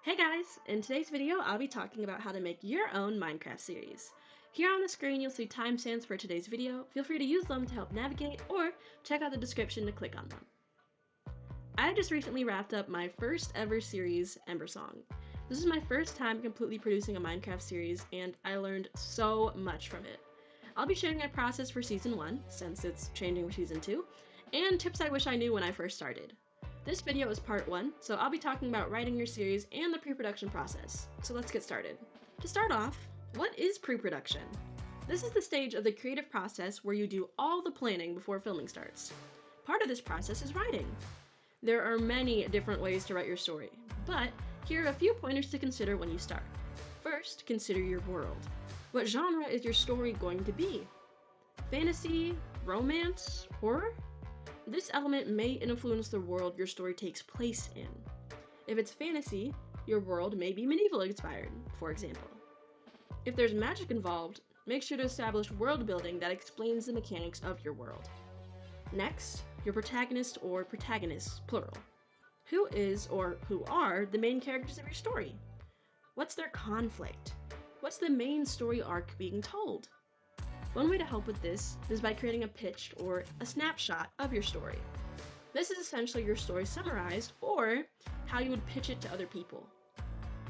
Hey guys! In today's video, I'll be talking about how to make your own Minecraft series. Here on the screen, you'll see timestamps for today's video. Feel free to use them to help navigate or check out the description to click on them. I just recently wrapped up my first ever series, Ember Song. This is my first time completely producing a Minecraft series, and I learned so much from it. I'll be sharing my process for Season 1, since it's changing for Season 2, and tips I wish I knew when I first started. This video is part 1, so I'll be talking about writing your series and the pre-production process. So let's get started. To start off, what is pre-production? This is the stage of the creative process where you do all the planning before filming starts. Part of this process is writing. There are many different ways to write your story, but here are a few pointers to consider when you start. First, consider your world. What genre is your story going to be? Fantasy, romance, horror? This element may influence the world your story takes place in. If it's fantasy, your world may be medieval inspired, for example. If there's magic involved, make sure to establish world building that explains the mechanics of your world. Next, your protagonist or protagonists, plural. Who is or who are the main characters of your story? What's their conflict? What's the main story arc being told? One way to help with this is by creating a pitch or a snapshot of your story. This is essentially your story summarized, or how you would pitch it to other people.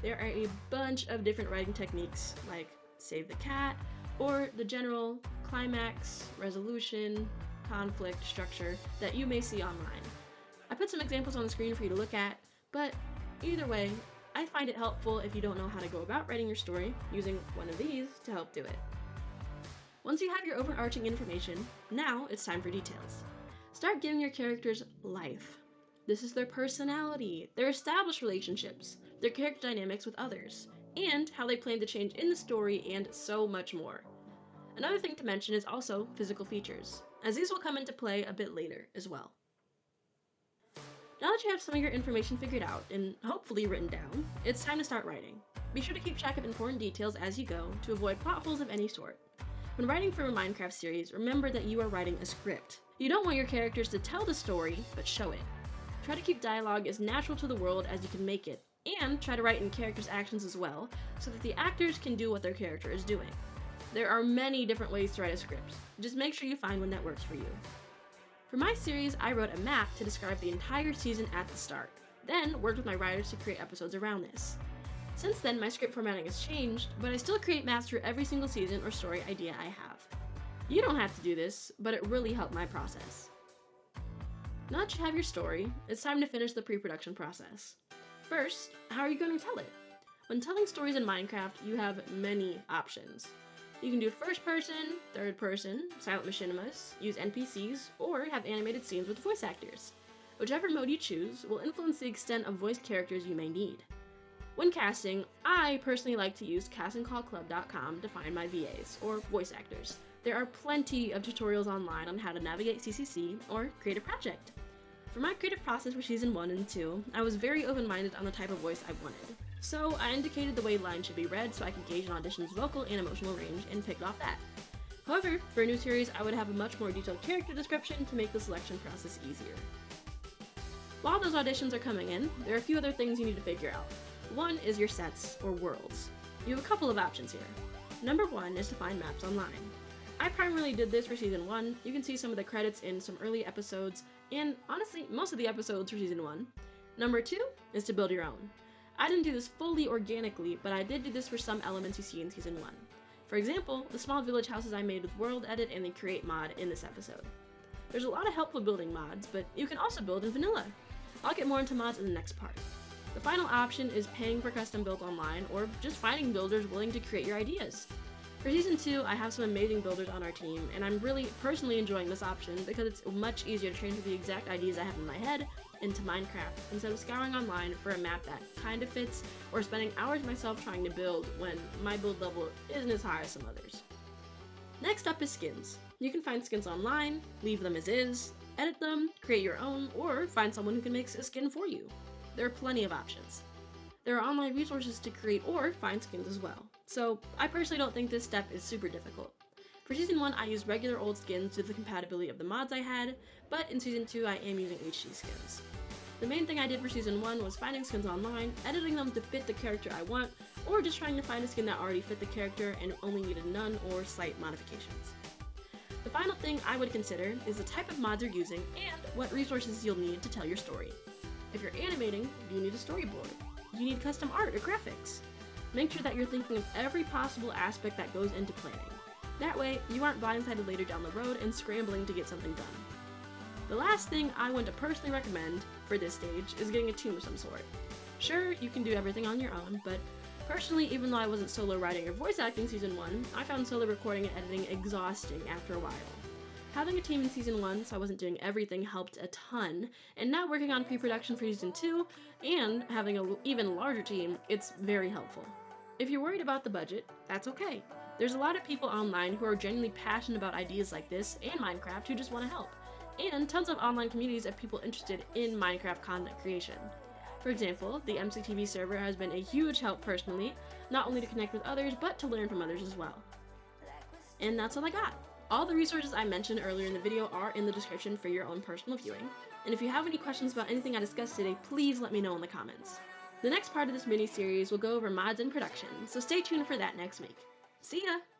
There are a bunch of different writing techniques like save the cat, or the general climax, resolution, conflict structure that you may see online. I put some examples on the screen for you to look at, but either way, I find it helpful if you don't know how to go about writing your story, using one of these to help do it. Once you have your overarching information, now it's time for details. Start giving your characters life. This is their personality, their established relationships, their character dynamics with others, and how they plan to change in the story, and so much more. Another thing to mention is also physical features, as these will come into play a bit later as well. Now that you have some of your information figured out, and hopefully written down, it's time to start writing. Be sure to keep track of important details as you go to avoid plot holes of any sort. When writing for a Minecraft series, remember that you are writing a script. You don't want your characters to tell the story, but show it. Try to keep dialogue as natural to the world as you can make it, and try to write in characters' actions as well, so that the actors can do what their character is doing. There are many different ways to write a script. Just make sure you find one that works for you. For my series, I wrote a map to describe the entire season at the start, then worked with my writers to create episodes around this. Since then, my script formatting has changed, but I still create maps for every single season or story idea I have. You don't have to do this, but it really helped my process. Now that you have your story, it's time to finish the pre-production process. First, how are you going to tell it? When telling stories in Minecraft, you have many options. You can do first person, third person, silent machinimas, use NPCs, or have animated scenes with voice actors. Whichever mode you choose will influence the extent of voice characters you may need. When casting, I personally like to use castingcallclub.com to find my VAs, or voice actors. There are plenty of tutorials online on how to navigate CCC or create a project. For my creative process for Season 1 and 2, I was very open-minded on the type of voice I wanted. So I indicated the way lines should be read so I could gauge an audition's vocal and emotional range and picked off that. However, for a new series, I would have a much more detailed character description to make the selection process easier. While those auditions are coming in, there are a few other things you need to figure out. One is your sets, or worlds. You have a couple of options here. Number 1 is to find maps online. I primarily did this for Season 1, you can see some of the credits in some early episodes, and honestly, most of the episodes for Season 1. Number 2 is to build your own. I didn't do this fully organically, but I did do this for some elements you see in Season 1. For example, the small village houses I made with World Edit and the Create mod in this episode. There's a lot of helpful building mods, but you can also build in vanilla. I'll get more into mods in the next part. The final option is paying for custom builds online, or just finding builders willing to create your ideas. For Season 2, I have some amazing builders on our team, and I'm really personally enjoying this option because it's much easier to transfer the exact ideas I have in my head into Minecraft, instead of scouring online for a map that kind of fits, or spending hours myself trying to build when my build level isn't as high as some others. Next up is skins. You can find skins online, leave them as is, edit them, create your own, or find someone who can make a skin for you. There are plenty of options. There are online resources to create or find skins as well, so I personally don't think this step is super difficult. For Season 1, I used regular old skins due to the compatibility of the mods I had, but in Season 2 I am using HD skins. The main thing I did for Season 1 was finding skins online, editing them to fit the character I want, or just trying to find a skin that already fit the character and only needed none or slight modifications. The final thing I would consider is the type of mods you're using and what resources you'll need to tell your story. If you're animating, you need a storyboard. You need custom art or graphics. Make sure that you're thinking of every possible aspect that goes into planning. That way, you aren't blindsided later down the road and scrambling to get something done. The last thing I want to personally recommend for this stage is getting a team of some sort. Sure, you can do everything on your own, but personally, even though I wasn't solo writing or voice acting Season 1, I found solo recording and editing exhausting after a while. Having a team in Season 1 so I wasn't doing everything helped a ton, and now working on pre-production for Season 2 and having an even larger team, it's very helpful. If you're worried about the budget, that's okay. There's a lot of people online who are genuinely passionate about ideas like this and Minecraft who just want to help, and tons of online communities of people interested in Minecraft content creation. For example, the MCTV server has been a huge help personally, not only to connect with others, but to learn from others as well. And that's all I got. All the resources I mentioned earlier in the video are in the description for your own personal viewing, and if you have any questions about anything I discussed today, please let me know in the comments. The next part of this mini-series will go over mods and production, so stay tuned for that next week. See ya!